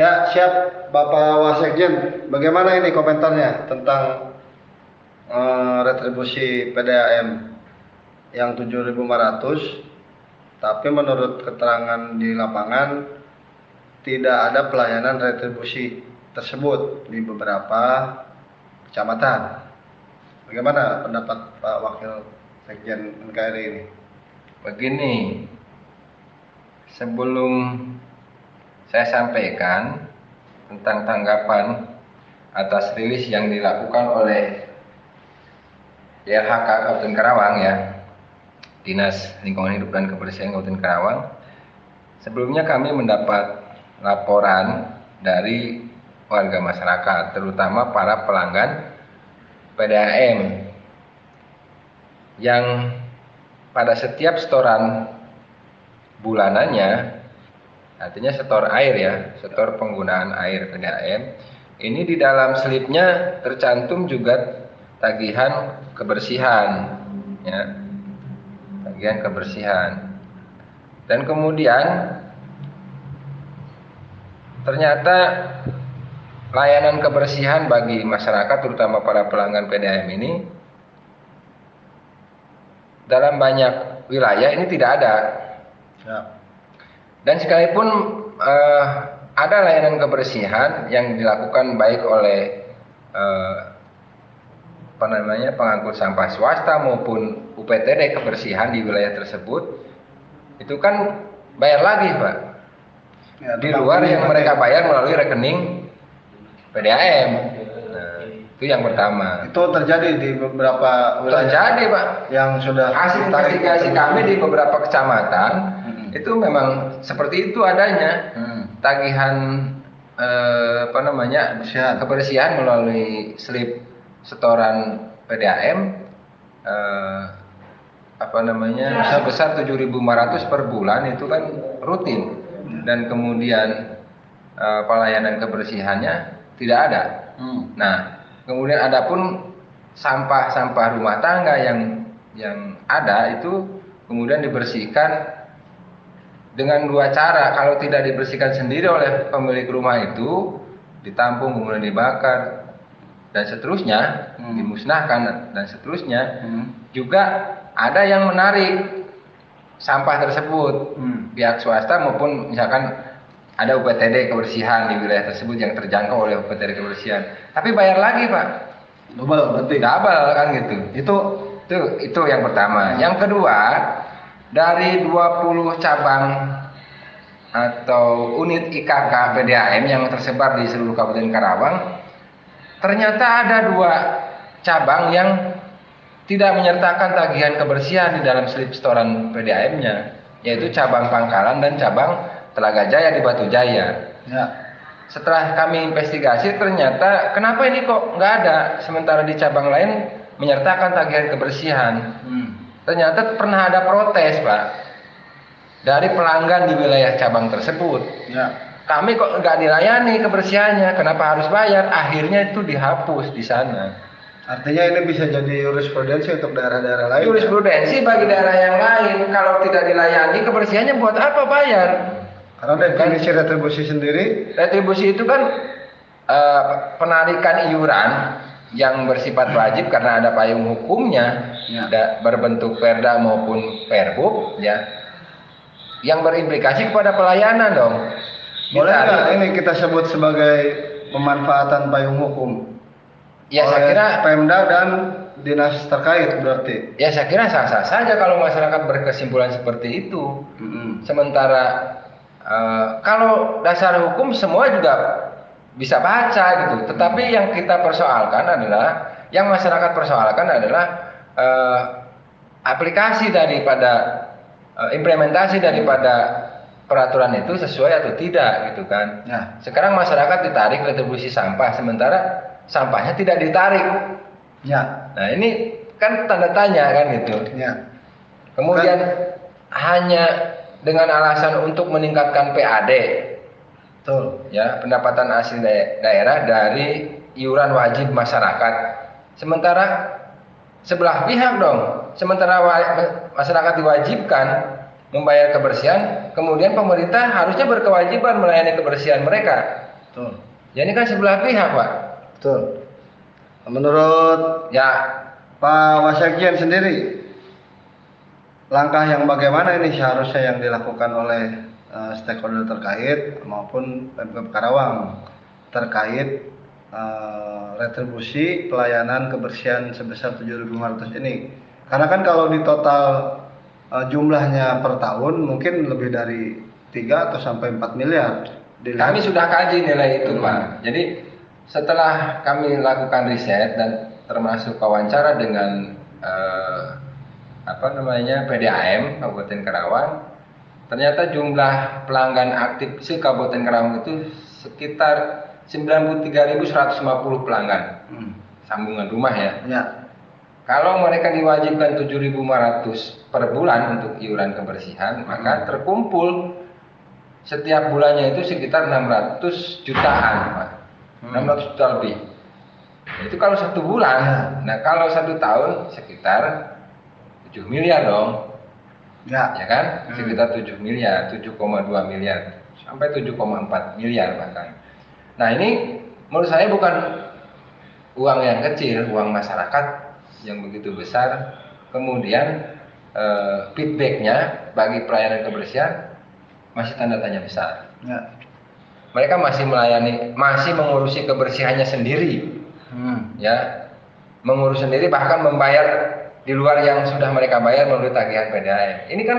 Ya, siap Bapak Wasekjen. Bagaimana ini komentarnya tentang retribusi PDAM yang 7.500, tapi menurut keterangan di lapangan tidak ada pelayanan retribusi tersebut di beberapa kecamatan. Bagaimana pendapat Pak Wakil Sekjen NKRI ini? Begini, sebelum saya sampaikan tentang tanggapan atas rilis yang dilakukan oleh YLHK Kabupaten Karawang ya, Dinas Lingkungan Hidup dan Kebersihan Kabupaten Karawang. Sebelumnya kami mendapat laporan dari warga masyarakat, terutama para pelanggan PDAM yang pada setiap setoran bulanannya, artinya setor air ya, setor penggunaan air PDAM, ini di dalam slipnya tercantum juga tagihan kebersihan ya, tagihan kebersihan. Dan kemudian ternyata layanan kebersihan bagi masyarakat, terutama para pelanggan PDAM ini, dalam banyak wilayah ini tidak ada. Ya. Dan sekalipun ada layanan kebersihan yang dilakukan baik oleh pengangkut sampah swasta maupun UPTD kebersihan di wilayah tersebut, itu kan bayar lagi Pak, Ya, di luar yang mereka bayar melalui rekening PDAM. Nah, itu yang pertama. Itu terjadi di beberapa wilayah. Terjadi Pak. Yang sudah hasil investigasi kami di beberapa kecamatan itu memang seperti itu adanya. Tagihan kebersihan melalui slip setoran PDAM sebesar 7.500 per bulan, itu kan rutin. Dan kemudian pelayanan kebersihannya tidak ada. Nah, kemudian adapun sampah-sampah rumah tangga yang ada itu kemudian dibersihkan dengan dua cara. Kalau tidak dibersihkan sendiri oleh pemilik rumah itu, ditampung kemudian dibakar dan seterusnya, dimusnahkan dan seterusnya. Juga ada yang menarik sampah tersebut, pihak swasta maupun misalkan ada UPTD kebersihan di wilayah tersebut yang terjangkau oleh UPTD kebersihan, tapi bayar lagi Pak, double kan gitu. Itu yang pertama. Yang kedua, dari 20 cabang atau unit IKK PDAM yang tersebar di seluruh Kabupaten Karawang, ternyata ada 2 cabang yang tidak menyertakan tagihan kebersihan di dalam slip setoran PDAM-nya, yaitu cabang Pangkalan dan cabang Telaga Jaya di Batu Jaya. Ya. Setelah kami investigasi, ternyata kenapa ini kok nggak ada, sementara di cabang lain menyertakan tagihan kebersihan. Ternyata pernah ada protes Pak dari pelanggan di wilayah cabang tersebut. Ya. Kami kok nggak dilayani kebersihannya, kenapa harus bayar? Akhirnya itu dihapus di sana. Artinya ini bisa jadi jurisprudensi untuk daerah-daerah lain. Jurisprudensi bagi daerah yang lain, kalau tidak dilayani kebersihannya buat apa bayar? Karena definisi retribusi sendiri. Retribusi itu kan penarikan iuran yang bersifat wajib karena ada payung hukumnya, berbentuk perda maupun perbub ya, yang berimplikasi kepada pelayanan dong. Boleh nggak ini kita sebut sebagai pemanfaatan payung hukum? Ya saya kira Pemda dan dinas terkait berarti. Ya saya kira sah-sah saja kalau masyarakat berkesimpulan seperti itu. Sementara kalau dasar hukum semua juga bisa baca gitu. Tetapi yang kita persoalkan adalah, yang masyarakat persoalkan adalah aplikasi daripada implementasi daripada peraturan itu sesuai atau tidak gitu kan. Ya. Sekarang masyarakat ditarik retribusi sampah, sementara sampahnya tidak ditarik. Ya. Nah ini kan tanda tanya kan gitu. Ya. Kemudian hanya dengan alasan untuk meningkatkan PAD, betul. Ya, pendapatan asli daerah dari iuran wajib masyarakat. Sementara sebelah pihak dong. Sementara masyarakat diwajibkan membayar kebersihan, kemudian pemerintah harusnya berkewajiban melayani kebersihan mereka. Betul. Ya ini kan sebelah pihak, Pak. Betul. Menurut Ya, Pak Wasekjen sendiri, langkah yang bagaimana ini seharusnya yang dilakukan oleh stakeholder terkait maupun Pemkab Karawang terkait retribusi pelayanan kebersihan sebesar 7.500 ini. Karena kan kalau di total jumlahnya per tahun mungkin lebih dari 3 atau sampai 4 miliar. kami sudah kaji nilai itu, Pak. Jadi setelah kami lakukan riset dan termasuk wawancara dengan PDAM Kabupaten Karawang, ternyata jumlah pelanggan aktif se-Kabupaten Karawang itu sekitar 93.150 pelanggan sambungan rumah ya. Ya. Kalau mereka diwajibkan 7.500 per bulan untuk iuran kebersihan, maka terkumpul setiap bulannya itu sekitar 600 jutaan, Pak. 600 juta lebih. Itu kalau 1 bulan. Nah, kalau 1 tahun sekitar 7 miliar dong. Ya. Ya kan? Sekitar 7 miliar, 7,2 miliar sampai 7,4 miliar bahkan. Nah, ini menurut saya bukan uang yang kecil, uang masyarakat yang begitu besar. Kemudian feedbacknya bagi pelayanan kebersihan masih tanda tanya besar. Ya. Mereka masih melayani, masih mengurusi kebersihannya sendiri, ya, mengurus sendiri bahkan membayar di luar yang sudah mereka bayar melalui tagihan PDAM. Ini kan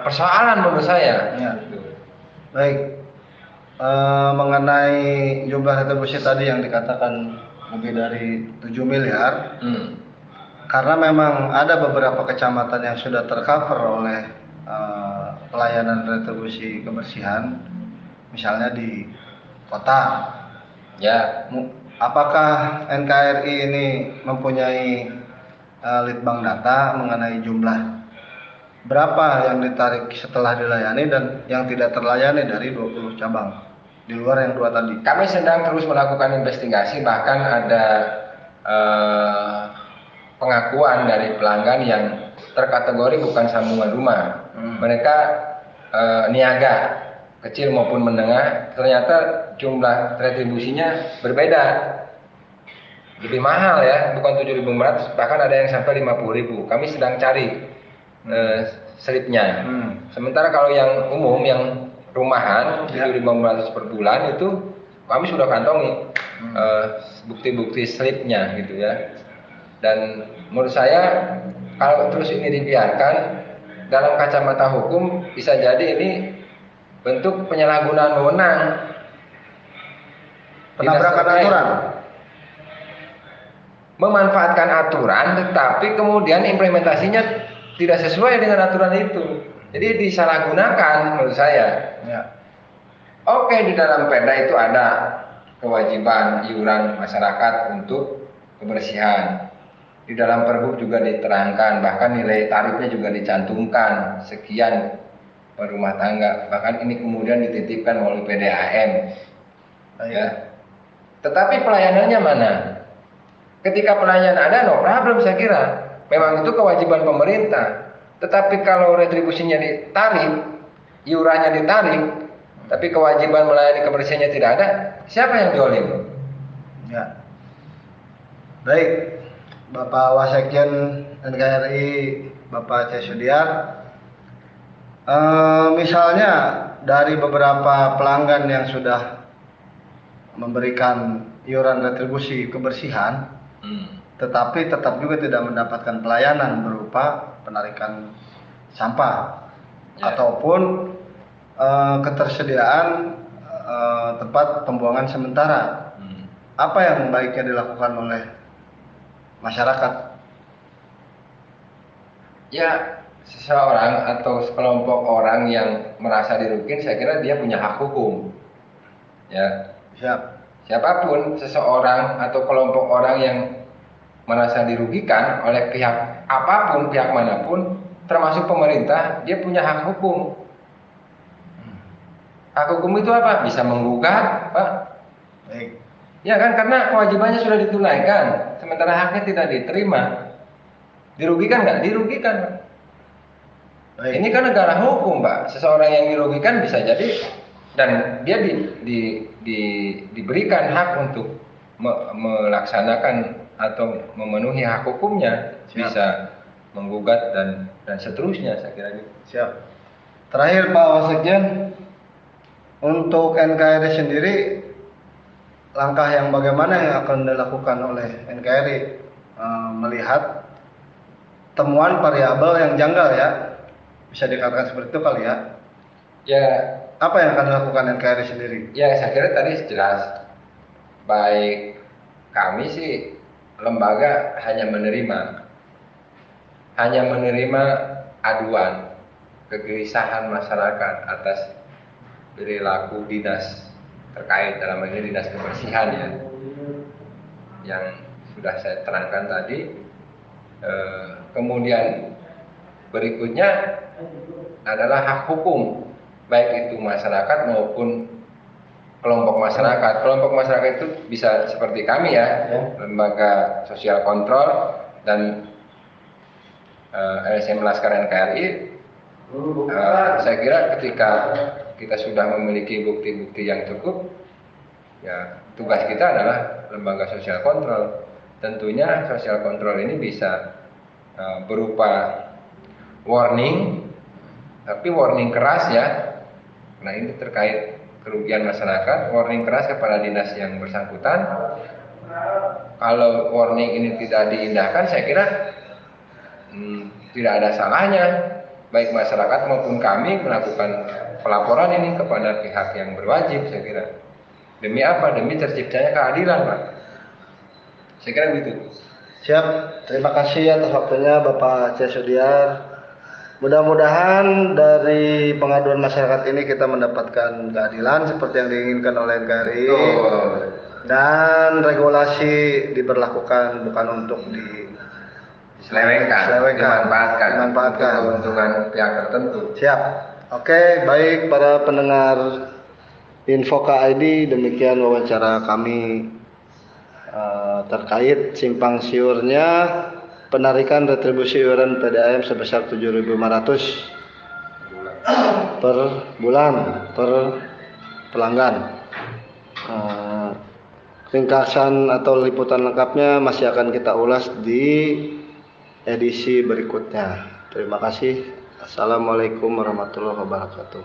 persoalan menurut saya. Ya. Baik. Mengenai jumlah retribusi tadi yang dikatakan lebih dari 7 miliar, karena memang ada beberapa kecamatan yang sudah tercover oleh pelayanan retribusi kebersihan, misalnya di kota. Ya, Apakah NKRI ini mempunyai litbang data mengenai jumlah berapa yang ditarik setelah dilayani dan yang tidak terlayani dari 20 cabang di luar yang 2 tadi? kami sedang terus melakukan investigasi, bahkan ada pengakuan dari pelanggan yang terkategori bukan sambungan rumah. Mereka niaga kecil maupun menengah, ternyata jumlah retribusinya berbeda, lebih mahal ya, bukan 7.500, bahkan ada yang sampai 50.000. Kami sedang cari slipnya. Sementara kalau yang umum, yang rumahan 7.500 per bulan itu kami sudah kantongi bukti-bukti slipnya gitu ya. Dan menurut saya kalau terus ini dibiarkan, dalam kacamata hukum bisa jadi ini bentuk penyalahgunaan wewenang, Penabrakan aturan, memanfaatkan aturan tetapi kemudian implementasinya tidak sesuai dengan aturan itu. Jadi disalahgunakan menurut saya. ya. Oke, di dalam Perda itu ada kewajiban iuran masyarakat untuk kebersihan. Di dalam Pergub juga diterangkan, bahkan nilai tarifnya juga dicantumkan sekian per rumah tangga. Bahkan ini kemudian dititipkan oleh PDAM. Ya. Tetapi pelayanannya mana? Ketika pelayanan ada, no problem saya kira. Memang itu kewajiban pemerintah. Tetapi kalau retribusinya ditarik, iurannya ditarik, tapi kewajiban melayani kebersihannya tidak ada, siapa yang dolim? Ya. Baik, Bapak Wasekjen NKRI, Bapak C. Sudiar, misalnya dari beberapa pelanggan yang sudah memberikan iuran retribusi kebersihan, tetapi tetap juga tidak mendapatkan pelayanan berupa penarikan sampah ataupun ketersediaan tempat pembuangan sementara. Apa yang baiknya dilakukan oleh masyarakat? Ya, seseorang atau sekelompok orang yang merasa dirugikan, saya kira dia punya hak hukum. Ya, siapapun seseorang atau kelompok orang yang merasa dirugikan oleh pihak apapun, pihak manapun, termasuk pemerintah, dia punya hak hukum. Hak hukum itu apa? Bisa menggugat, Pak. Baik. Ya kan, karena kewajibannya sudah ditunaikan, sementara haknya tidak diterima. Dirugikan nggak? Dirugikan, Pak. Ini kan negara hukum, Pak. Seseorang yang dirugikan bisa jadi dan dia diberikan hak untuk melaksanakan atau memenuhi hak hukumnya. Siap. Bisa menggugat dan seterusnya, saya kira gitu. Siap. Terakhir Pak Wasekjen, untuk NKRI sendiri langkah yang bagaimana yang akan dilakukan oleh NKRI melihat temuan variabel yang janggal ya, bisa dikatakan seperti itu kali ya. Ya, apa yang akan dilakukan NKRI sendiri? Ya, saya kira tadi jelas. Baik kami sih lembaga hanya menerima aduan kegelisahan masyarakat atas perilaku dinas terkait, dalam hal ini dinas kebersihan ya, yang sudah saya terangkan tadi. Kemudian berikutnya adalah hak hukum, baik itu masyarakat maupun kelompok masyarakat. Kelompok masyarakat itu bisa seperti kami ya, lembaga sosial kontrol dan LSM Laskar NKRI. Saya kira ketika kita sudah memiliki bukti-bukti yang cukup, ya tugas kita adalah lembaga sosial kontrol. Tentunya sosial kontrol ini bisa berupa warning, tapi warning keras ya. Nah, ini terkait kerugian masyarakat, warning keras kepada dinas yang bersangkutan. Kalau warning ini tidak diindahkan, saya kira tidak ada salahnya baik masyarakat maupun kami melakukan pelaporan ini kepada pihak yang berwajib, saya kira. Demi apa? Demi terciptanya keadilan, Pak. Saya kira begitu. Siap, terima kasih atas waktunya Bapak C. Sudiar. Mudah-mudahan dari pengaduan masyarakat ini kita mendapatkan keadilan seperti yang diinginkan oleh NKRI. Dan regulasi diberlakukan bukan untuk dimanfaatkan untuk keuntungan pihak tertentu. Siap. Oke, baik para pendengar Info KID, demikian wawancara kami terkait simpang siurnya penarikan retribusi iuran PDAM sebesar 7.500 per bulan per pelanggan. Ringkasan atau liputan lengkapnya masih akan kita ulas di edisi berikutnya. Terima kasih. Assalamualaikum warahmatullahi wabarakatuh.